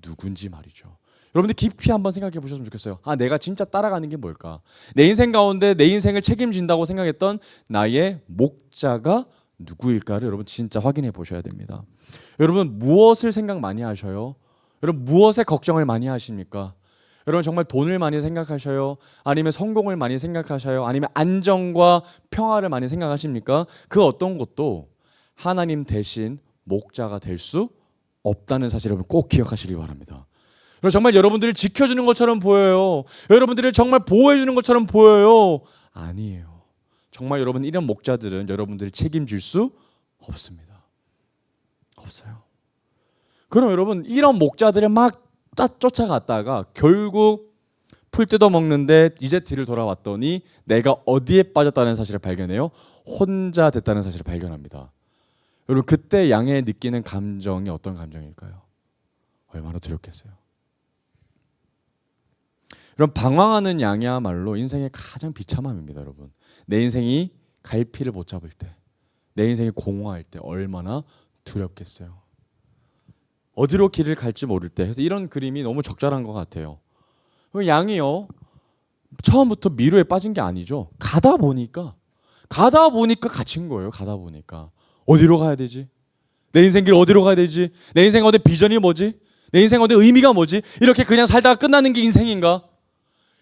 [SPEAKER 1] 누군지 말이죠. 여러분들 깊이 한번 생각해 보셨으면 좋겠어요. 아, 내가 진짜 따라가는 게 뭘까? 내 인생 가운데 내 인생을 책임진다고 생각했던 나의 목자가 누구일까를 여러분 진짜 확인해 보셔야 됩니다. 여러분, 무엇을 생각 많이 하셔요? 여러분, 무엇에 걱정을 많이 하십니까? 여러분 정말 돈을 많이 생각하셔요? 아니면 성공을 많이 생각하셔요? 아니면 안정과 평화를 많이 생각하십니까? 그 어떤 것도 하나님 대신 목자가 될 수 없다는 사실을 여러분 꼭 기억하시기 바랍니다. 정말 여러분들을 지켜주는 것처럼 보여요. 여러분들을 정말 보호해주는 것처럼 보여요. 아니에요. 정말 여러분 이런 목자들은 여러분들을 책임질 수 없습니다. 없어요. 그럼 여러분 이런 목자들을 막 쫓아갔다가 결국 풀 뜯어 먹는데 이제 뒤를 돌아왔더니 내가 어디에 빠졌다는 사실을 발견해요. 혼자 됐다는 사실을 발견합니다. 여러분 그때 양이 느끼는 감정이 어떤 감정일까요? 얼마나 두렵겠어요. 여러분 방황하는 양이야말로 인생의 가장 비참함입니다. 여러분 내 인생이 갈피를 못 잡을 때, 내 인생이 공허할 때 얼마나 두렵겠어요. 어디로 길을 갈지 모를 때. 그래서 이런 그림이 너무 적절한 것 같아요. 양이요 처음부터 미로에 빠진 게 아니죠. 가다 보니까 갇힌 거예요. 가다 보니까 어디로 가야 되지? 내 인생 길 어디로 가야 되지? 내 인생 어디 비전이 뭐지? 내 인생 어디 의미가 뭐지? 이렇게 그냥 살다가 끝나는 게 인생인가?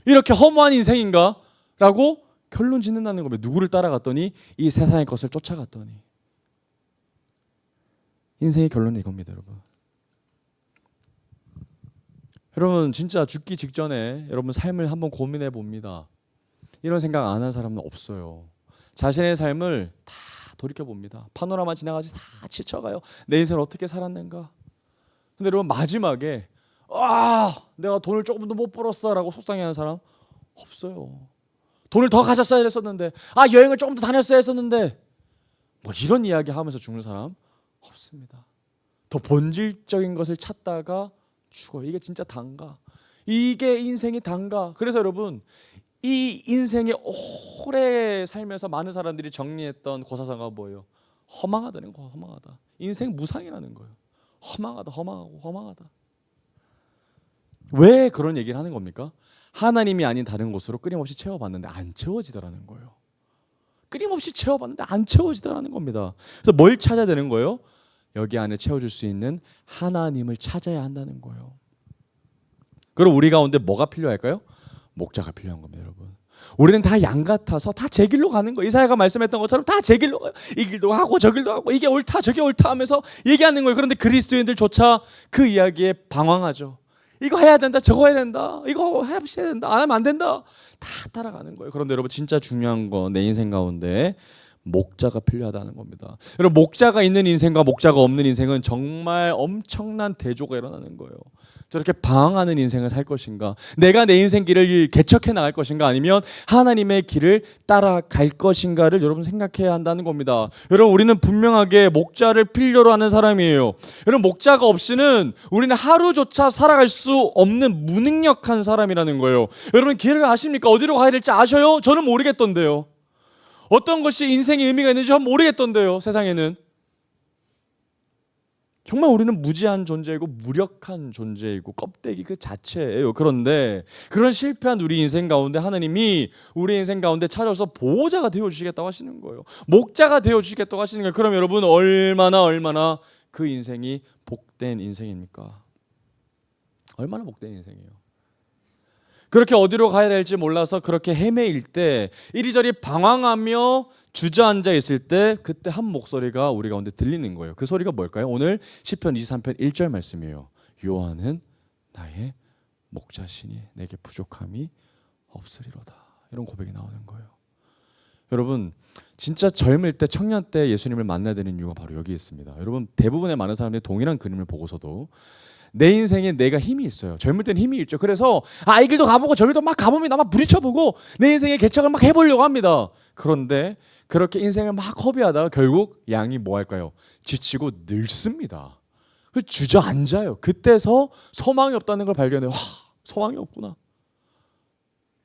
[SPEAKER 1] 이렇게 허무한 인생인가? 라고 결론 짓는다는 겁니다. 누구를 따라갔더니 이 세상의 것을 쫓아갔더니. 인생의 결론이 이겁니다. 여러분 진짜 죽기 직전에 여러분 삶을 한번 고민해 봅니다. 이런 생각 안 한 사람은 없어요. 자신의 삶을 다 돌이켜 봅니다. 파노라마 지나가지 다 지쳐가요. 내 인생을 어떻게 살았는가. 근데 여러분 마지막에 내가 돈을 조금 더 못 벌었어라고 속상해하는 사람 없어요. 돈을 더 가졌어야 했었는데, 여행을 조금 더 다녔어야 했었는데, 뭐 이런 이야기 하면서 죽는 사람 없습니다. 더 본질적인 것을 찾다가 죽어요. 이게 진짜 단가. 이게 인생이 단가. 그래서 여러분 이 인생에 오래 살면서 많은 사람들이 정리했던 고사성어가 뭐예요? 허망하다는 거. 허망하다. 인생 무상이라는 거예요. 허망하다. 허망하다. 왜 그런 얘기를 하는 겁니까? 하나님이 아닌 다른 곳으로 끊임없이 채워봤는데 안 채워지더라는 거예요. 끊임없이 채워봤는데 안 채워지더라는 겁니다. 그래서 뭘 찾아야 되는 거예요? 여기 안에 채워줄 수 있는 하나님을 찾아야 한다는 거예요. 그럼 우리 가운데 뭐가 필요할까요? 목자가 필요한 겁니다, 여러분. 우리는 다 양 같아서 다 제 길로 가는 거예요. 이사야가 말씀했던 것처럼 다 제 길로 가요. 이 길도 하고 저 길도 하고 이게 옳다 저게 옳다 하면서 얘기하는 거예요. 그런데 그리스도인들조차 그 이야기에 방황하죠. 이거 해야 된다, 저거 해야 된다, 이거 해야 된다, 안 하면 안 된다. 다 따라가는 거예요. 그런데 여러분 진짜 중요한 건 내 인생 가운데 목자가 필요하다는 겁니다. 여러분 목자가 있는 인생과 목자가 없는 인생은 정말 엄청난 대조가 일어나는 거예요. 저렇게 방황하는 인생을 살 것인가, 내가 내 인생 길을 개척해 나갈 것인가, 아니면 하나님의 길을 따라갈 것인가를 여러분 생각해야 한다는 겁니다. 여러분 우리는 분명하게 목자를 필요로 하는 사람이에요. 여러분 목자가 없이는 우리는 하루조차 살아갈 수 없는 무능력한 사람이라는 거예요. 여러분 길을 아십니까? 어디로 가야 될지 아셔요? 저는 모르겠던데요. 어떤 것이 인생의 의미가 있는지 저는 모르겠던데요. 세상에는 정말 우리는 무지한 존재이고 무력한 존재이고 껍데기 그 자체예요. 그런데 그런 실패한 우리 인생 가운데 하나님이 우리 인생 가운데 찾아서 보호자가 되어주시겠다고 하시는 거예요. 목자가 되어주시겠다고 하시는 거예요. 그럼 여러분 얼마나 그 인생이 복된 인생입니까? 얼마나 복된 인생이에요. 그렇게 어디로 가야 될지 몰라서 그렇게 헤매일 때, 이리저리 방황하며 주저앉아 있을 때, 그때 한 목소리가 우리 가운데 들리는 거예요. 그 소리가 뭘까요? 오늘 시편 23편 1절 말씀이에요. 여호와는 나의 목자시니 내게 부족함이 없으리로다. 이런 고백이 나오는 거예요. 여러분 진짜 젊을 때, 청년 때 예수님을 만나야 되는 이유가 바로 여기 있습니다. 여러분 대부분의 많은 사람들이 동일한 그림을 보고서도 내 인생에 내가 힘이 있어요. 젊을 때는 힘이 있죠. 그래서 이 길도 가보고 저 길도 막 가봅니다. 막 부딪혀보고 내 인생의 개척을 막 해보려고 합니다. 그런데 그렇게 인생을 막 허비하다가 결국 양이 뭐 할까요? 지치고 늙습니다. 주저앉아요. 그때서 소망이 없다는 걸 발견해요. 소망이 없구나.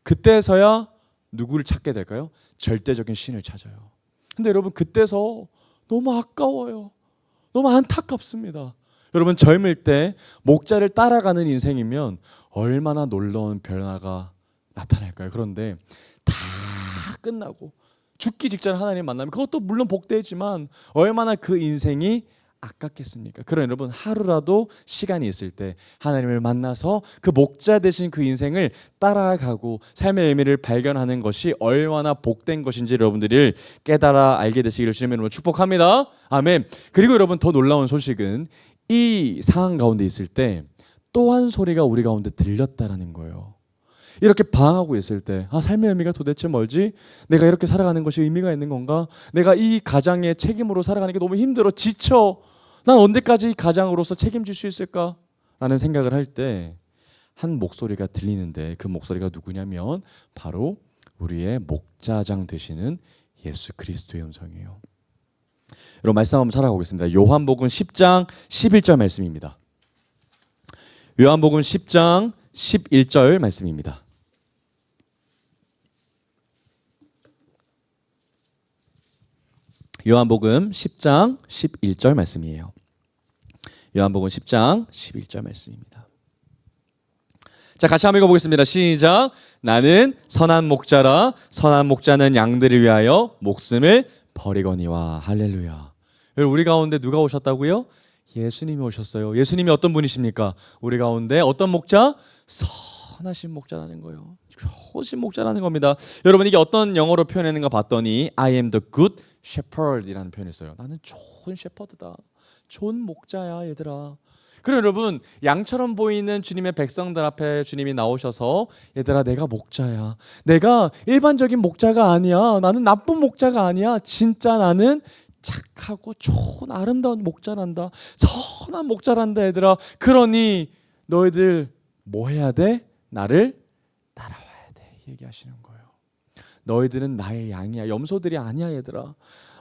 [SPEAKER 1] 그때서야 누구를 찾게 될까요? 절대적인 신을 찾아요. 근데 여러분 그때서 너무 아까워요. 너무 안타깝습니다. 여러분 젊을 때 목자를 따라가는 인생이면 얼마나 놀라운 변화가 나타날까요? 그런데 다 끝나고 죽기 직전 하나님 만나면 그것도 물론 복되지만 얼마나 그 인생이 아깝겠습니까? 그럼 여러분 하루라도 시간이 있을 때 하나님을 만나서 그 목자 되신 그 인생을 따라가고 삶의 의미를 발견하는 것이 얼마나 복된 것인지 여러분들이 깨달아 알게 되시기를 주님의 이름으로 축복합니다. 아멘. 그리고 여러분 더 놀라운 소식은 이 상황 가운데 있을 때 또 한 소리가 우리 가운데 들렸다라는 거예요. 이렇게 방황하고 있을 때 삶의 의미가 도대체 뭘지? 내가 이렇게 살아가는 것이 의미가 있는 건가? 내가 이 가장의 책임으로 살아가는 게 너무 힘들어 지쳐. 난 언제까지 가장으로서 책임질 수 있을까? 라는 생각을 할 때 한 목소리가 들리는데 그 목소리가 누구냐면 바로 우리의 목자장 되시는 예수 그리스도의 음성이에요. 여러분 말씀 한번 살아가보겠습니다. 요한복음 10장 11절 말씀입니다. 요한복음 10장 11절 말씀입니다. 요한복음 10장 11절 말씀이에요. 요한복음 10장 11절 말씀입니다. 자, 같이 한번 읽어보겠습니다. 시작. 나는 선한 목자라. 선한 목자는 양들을 위하여 목숨을 버리거니와. 할렐루야. 우리 가운데 누가 오셨다고요? 예수님이 오셨어요. 예수님이 어떤 분이십니까? 우리 가운데 어떤 목자? 선하신 목자라는 거예요. 좋으신 목자라는 겁니다. 여러분 이게 어떤 영어로 표현하는가 봤더니 I am the good shepherd이라는 표현이 있어요. 나는 좋은 셰퍼드다. 좋은 목자야 얘들아. 그럼 여러분 양처럼 보이는 주님의 백성들 앞에 주님이 나오셔서 얘들아 내가 목자야. 내가 일반적인 목자가 아니야. 나는 나쁜 목자가 아니야. 진짜 나는 착하고 좋은 아름다운 목자란다. 선한 목자란다 얘들아. 그러니 너희들 뭐 해야 돼? 나를 따라와야 돼. 얘기하시는 거예요. 너희들은 나의 양이야. 염소들이 아니야 얘들아.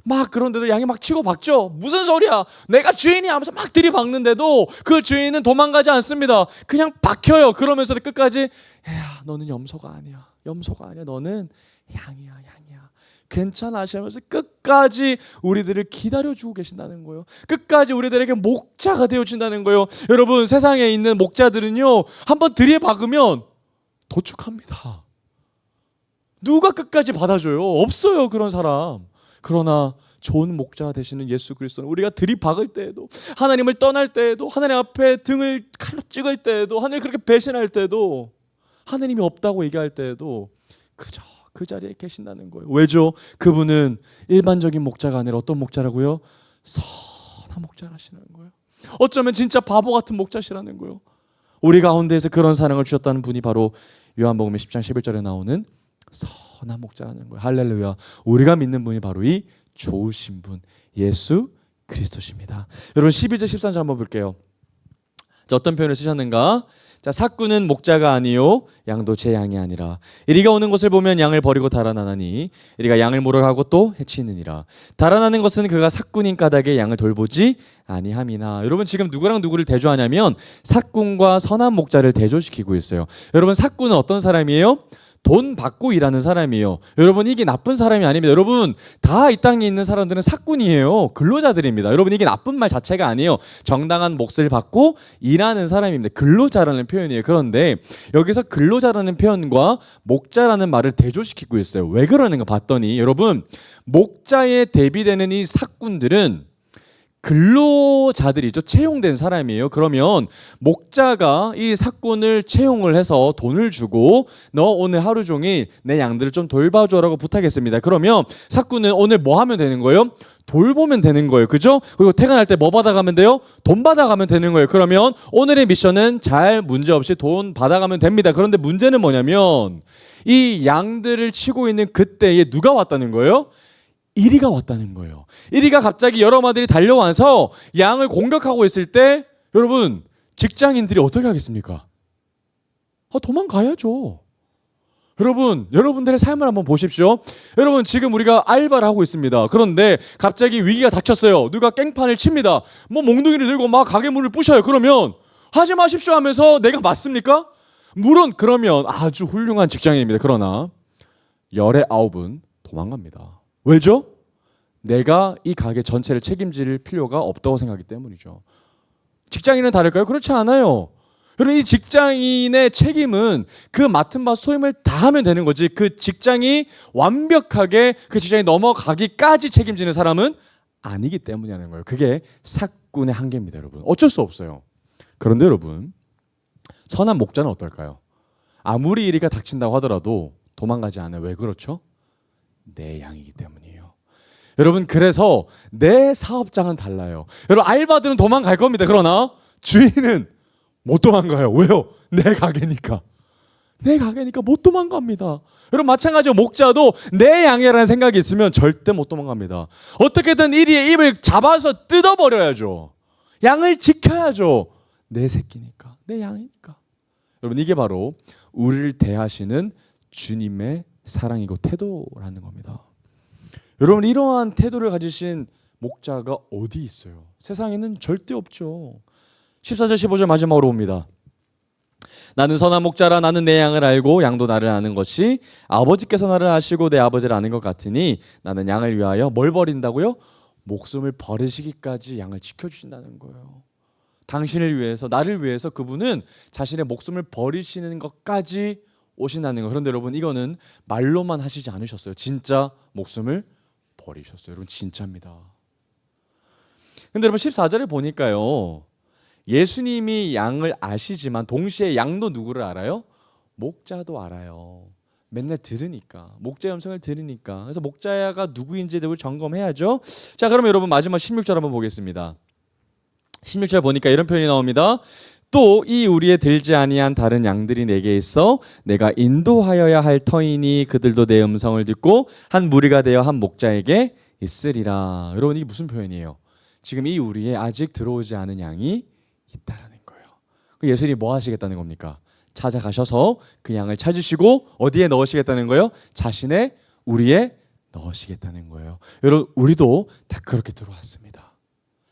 [SPEAKER 1] 막 그런데도 양이 막 치고 박죠. 무슨 소리야? 내가 주인이야 하면서 막 들이박는데도 그 주인은 도망가지 않습니다. 그냥 박혀요. 그러면서도 끝까지 야 너는 염소가 아니야. 염소가 아니야. 너는 양이야. 양이야. 괜찮아 하시면서 끝까지 우리들을 기다려주고 계신다는 거예요. 끝까지 우리들에게 목자가 되어준다는 거예요. 여러분 세상에 있는 목자들은요 한번 들이박으면 도축합니다. 누가 끝까지 받아줘요? 없어요 그런 사람. 그러나 좋은 목자 되시는 예수 그리스도는 우리가 들이박을 때에도 하나님을 떠날 때에도 하나님 앞에 등을 칼로 찍을 때에도 하나님 그렇게 배신할 때도 하나님이 없다고 얘기할 때에도 그저 그 자리에 계신다는 거예요. 왜죠? 그분은 일반적인 목자가 아니라 어떤 목자라고요? 선한 목자라시는 거예요. 어쩌면 진짜 바보 같은 목자시라는 거예요. 우리 가운데에서 그런 사랑을 주셨다는 분이 바로 요한복음 10장 11절에 나오는 선한 목자라는 거예요. 할렐루야. 우리가 믿는 분이 바로 이 좋으신 분 예수 그리스도십니다. 여러분 12절 13절 한번 볼게요. 자, 어떤 표현을 쓰셨는가? 자, 삭구는 목자가 아니요 양도 제 양이 아니라 이리가 오는 것을 보면 양을 버리고 달아나나니 이리가 양을 몰아가고 또 해치느니라. 달아나는 것은 그가 삭군인 까닭에 양을 돌보지 아니함이나. 여러분 지금 누구랑 누구를 대조하냐면 삭군과 선한 목자를 대조시키고 있어요. 여러분 삭군은 어떤 사람이에요? 돈 받고 일하는 사람이에요. 여러분 이게 나쁜 사람이 아닙니다. 여러분 다 이 땅에 있는 사람들은 삭군이에요. 근로자들입니다. 여러분 이게 나쁜 말 자체가 아니에요. 정당한 몫을 받고 일하는 사람입니다. 근로자라는 표현이에요. 그런데 여기서 근로자라는 표현과 목자라는 말을 대조시키고 있어요. 왜 그러는가 봤더니 여러분 목자에 대비되는 이 삭군들은 근로자들이죠. 채용된 사람이에요. 그러면 목자가 이 삭군을 채용을 해서 돈을 주고 너 오늘 하루 종일 내 양들을 좀 돌봐줘라고 부탁했습니다. 그러면 삭군은 오늘 뭐 하면 되는 거예요? 돌보면 되는 거예요. 그죠? 그리고 퇴근할 때 뭐 받아가면 돼요? 돈 받아가면 되는 거예요. 그러면 오늘의 미션은 잘 문제없이 돈 받아가면 됩니다. 그런데 문제는 뭐냐면 이 양들을 치고 있는 그때에 누가 왔다는 거예요? 이리가 왔다는 거예요. 이리가 갑자기 여러 마들이 달려와서 양을 공격하고 있을 때 여러분 직장인들이 어떻게 하겠습니까? 도망가야죠. 여러분 여러분들의 삶을 한번 보십시오. 여러분 지금 우리가 알바를 하고 있습니다. 그런데 갑자기 위기가 닥쳤어요. 누가 깽판을 칩니다. 뭐 몽둥이를 들고 막 가게 문을 부셔요. 그러면 하지 마십시오 하면서 내가 맞습니까? 물론 그러면 아주 훌륭한 직장인입니다. 그러나 19은 도망갑니다. 왜죠? 내가 이 가게 전체를 책임질 필요가 없다고 생각하기 때문이죠. 직장인은 다를까요? 그렇지 않아요. 여러분 이 직장인의 책임은 그 맡은 바 소임을 다 하면 되는 거지 그 직장이 완벽하게 그 직장이 넘어가기까지 책임지는 사람은 아니기 때문이라는 거예요. 그게 삭군의 한계입니다, 여러분. 어쩔 수 없어요. 그런데 여러분, 선한 목자는 어떨까요? 아무리 이리가 닥친다고 하더라도 도망가지 않아요. 왜 그렇죠? 내 양이기 때문이에요. 여러분, 그래서 내 사업장은 달라요. 여러분, 알바들은 도망갈 겁니다. 그러나 주인은 못 도망가요. 왜요? 내 가게니까. 내 가게니까 못 도망갑니다. 여러분, 마찬가지로 목자도 내 양이라는 생각이 있으면 절대 못 도망갑니다. 어떻게든 이리의 입을 잡아서 뜯어버려야죠. 양을 지켜야죠. 내 새끼니까, 내 양이니까. 여러분, 이게 바로 우리를 대하시는 주님의 사랑이고 태도라는 겁니다. 여러분, 이러한 태도를 가지신 목자가 어디 있어요? 세상에는 절대 없죠. 14절 15절 마지막으로 봅니다. 나는 선한 목자라. 나는 내 양을 알고 양도 나를 아는 것이 아버지께서 나를 아시고 내 아버지를 아는 것 같으니 나는 양을 위하여 뭘 버린다고요? 목숨을 버리시기까지 양을 지켜주신다는 거예요. 당신을 위해서, 나를 위해서 그분은 자신의 목숨을 버리시는 것까지 오신다는 거. 그런데 여러분, 이거는 말로만 하시지 않으셨어요. 진짜 목숨을 버리셨어요. 여러분, 진짜입니다. 근데 여러분, 14절에 보니까요, 예수님이 양을 아시지만 동시에 양도 누구를 알아요? 목자도 알아요. 맨날 들으니까, 목자의 음성을 들으니까. 그래서 목자가 누구인지를 점검해야죠. 자, 그러면 여러분, 마지막 16절 한번 보겠습니다. 16절 보니까 이런 표현이 나옵니다. 또 이 우리에 들지 아니한 다른 양들이 내게 있어 내가 인도하여야 할 터이니 그들도 내 음성을 듣고 한 무리가 되어 한 목자에게 있으리라. 여러분, 이게 무슨 표현이에요? 지금 이 우리에 아직 들어오지 않은 양이 있다라는 거예요. 예수님이 뭐 하시겠다는 겁니까? 찾아가셔서 그 양을 찾으시고 어디에 넣으시겠다는 거예요? 자신의 우리에 넣으시겠다는 거예요. 여러분, 우리도 다 그렇게 들어왔습니다.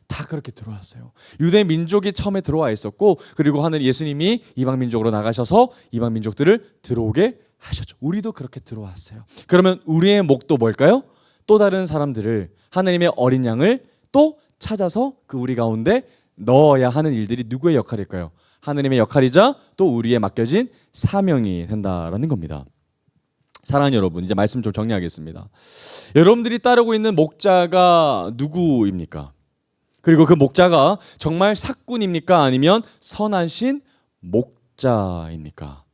[SPEAKER 1] 다 그렇게 들어왔어요. 유대 민족이 처음에 들어와 있었고, 그리고 하늘 예수님이 이방 민족으로 나가셔서 이방 민족들을 들어오게 하셨죠. 우리도 그렇게 들어왔어요. 그러면 우리의 목도 뭘까요? 또 다른 사람들을, 하나님의 어린 양을 또 찾아서 그 우리 가운데 넣어야 하는 일들이 누구의 역할일까요? 하나님의 역할이자 또 우리에 맡겨진 사명이 된다라는 겁니다. 사랑하는 여러분, 이제 말씀 좀 정리하겠습니다. 여러분들이 따르고 있는 목자가 누구입니까? 그리고 그 목자가 정말 삭군입니까? 아니면 선하신 목자입니까?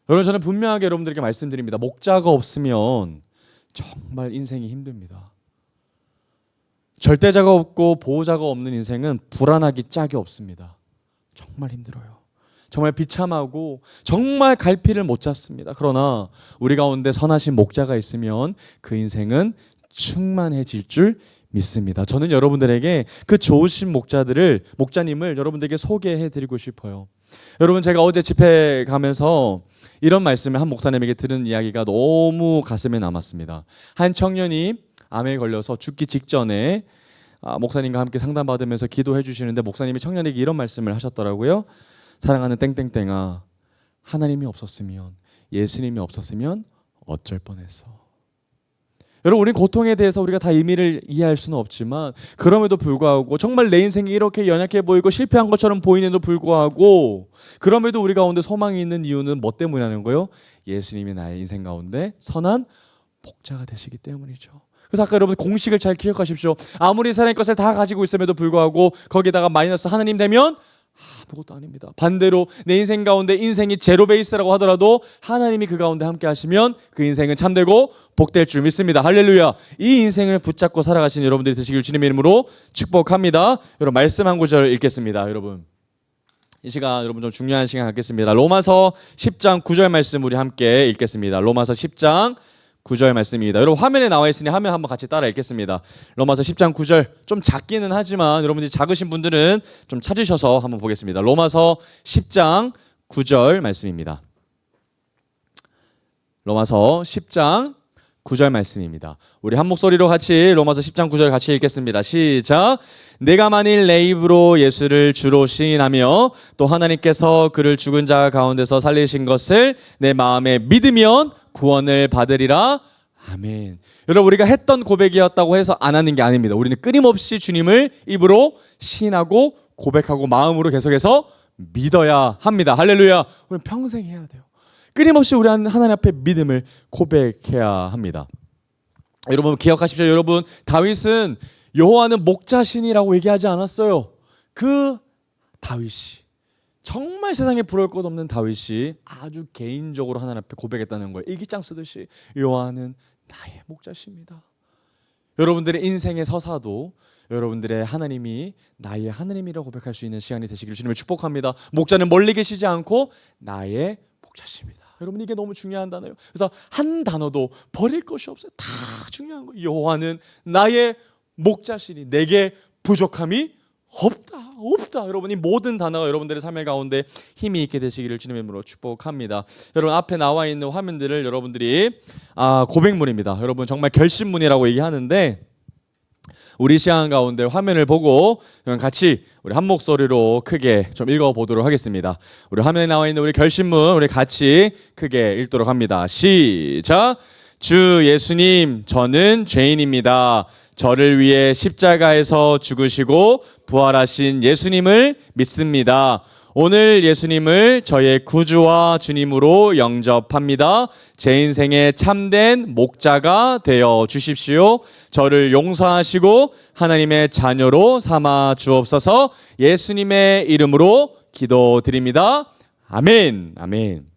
[SPEAKER 1] 여러분, 저는 분명하게 여러분들에게 말씀드립니다. 목자가 없으면 정말 인생이 힘듭니다. 절대자가 없고 보호자가 없는 인생은 불안하기 짝이 없습니다. 정말 힘들어요. 정말 비참하고 정말 갈피를 못 잡습니다. 그러나 우리 가운데 선하신 목자가 있으면 그 인생은 충만해질 줄 믿습니다. 저는 여러분들에게 그 좋으신 목자님을 여러분들에게 소개해드리고 싶어요. 여러분, 제가 어제 집회 가면서 이런 말씀을 한 목사님에게 들은 이야기가 너무 가슴에 남았습니다. 한 청년이 암에 걸려서 죽기 직전에 목사님과 함께 상담받으면서 기도해 주시는데 목사님이 청년에게 이런 말씀을 하셨더라고요. 사랑하는 땡땡땡아, 하나님이 없었으면, 예수님이 없었으면 어쩔 뻔했어. 여러분, 우린 고통에 대해서 우리가 다 의미를 이해할 수는 없지만 그럼에도 불구하고 정말 내 인생이 이렇게 연약해 보이고 실패한 것처럼 보이는데도 불구하고 그럼에도 우리 가운데 소망이 있는 이유는 뭐 때문이라는 거예요? 예수님이 나의 인생 가운데 선한 목자가 되시기 때문이죠. 그래서 아까 여러분 공식을 잘 기억하십시오. 아무리 세상의 것을 다 가지고 있음에도 불구하고 거기다가 마이너스 하나님 되면 아무것도 아닙니다. 반대로 내 인생 가운데 인생이 제로 베이스라고 하더라도 하나님이 그 가운데 함께 하시면 그 인생은 참되고 복될 줄 믿습니다. 할렐루야. 이 인생을 붙잡고 살아가시는 여러분들이 되시길 주님의 이름으로 축복합니다. 여러분, 말씀 한 구절 읽겠습니다. 여러분, 이 시간 여러분 좀 중요한 시간 갖겠습니다. 로마서 10장 9절 말씀 우리 함께 읽겠습니다. 로마서 10장 9절 말씀입니다. 여러분, 화면에 나와 있으니 화면 한번 같이 따라 읽겠습니다. 로마서 10장 9절, 좀 작기는 하지만 여러분들이 작으신 분들은 좀 찾으셔서 한번 보겠습니다. 로마서 10장 9절 말씀입니다. 로마서 10장 9절 말씀입니다. 우리 한 목소리로 같이 로마서 10장 9절 같이 읽겠습니다. 시작. 내가 만일 내 입으로 예수를 주로 시인하며 또 하나님께서 그를 죽은 자 가운데서 살리신 것을 내 마음에 믿으면 구원을 받으리라. 아멘. 여러분, 우리가 했던 고백이었다고 해서 안 하는 게 아닙니다. 우리는 끊임없이 주님을 입으로 시인하고 고백하고 마음으로 계속해서 믿어야 합니다. 할렐루야. 우리는 평생 해야 돼요. 끊임없이 우리 하나님 앞에 믿음을 고백해야 합니다. 여러분, 기억하십시오. 여러분, 다윗은 여호와는 목자신이라고 얘기하지 않았어요. 그 다윗이, 정말 세상에 부러울 것 없는 다윗이 아주 개인적으로 하나님 앞에 고백했다는 거예요. 일기장 쓰듯이 여호와는 나의 목자십니다. 여러분들의 인생의 서사도 여러분들의 하나님이 나의 하나님이라고 고백할 수 있는 시간이 되시기를 주님을 축복합니다. 목자는 멀리 계시지 않고 나의 목자십니다. 여러분, 이게 너무 중요한 단어예요. 그래서 한 단어도 버릴 것이 없어요. 다 중요한 거예요. 여호와는 나의 목자시니 내게 부족함이 없다. 여러분, 이 모든 단어가 여러분들의 삶의 가운데 힘이 있게 되시기를 주님의 이름으로 축복합니다. 여러분, 앞에 나와 있는 화면들을 여러분들이 고백문입니다. 여러분, 정말 결심문이라고 얘기하는데, 우리 시간 가운데 화면을 보고 같이 우리 한 목소리로 크게 좀 읽어보도록 하겠습니다. 우리 화면에 나와 있는 우리 결심문, 우리 같이 크게 읽도록 합니다. 시작. 주 예수님, 저는 죄인입니다. 저를 위해 십자가에서 죽으시고 부활하신 예수님을 믿습니다. 오늘 예수님을 저의 구주와 주님으로 영접합니다. 제 인생의 참된 목자가 되어 주십시오. 저를 용서하시고 하나님의 자녀로 삼아 주옵소서. 예수님의 이름으로 기도드립니다. 아멘. 아멘.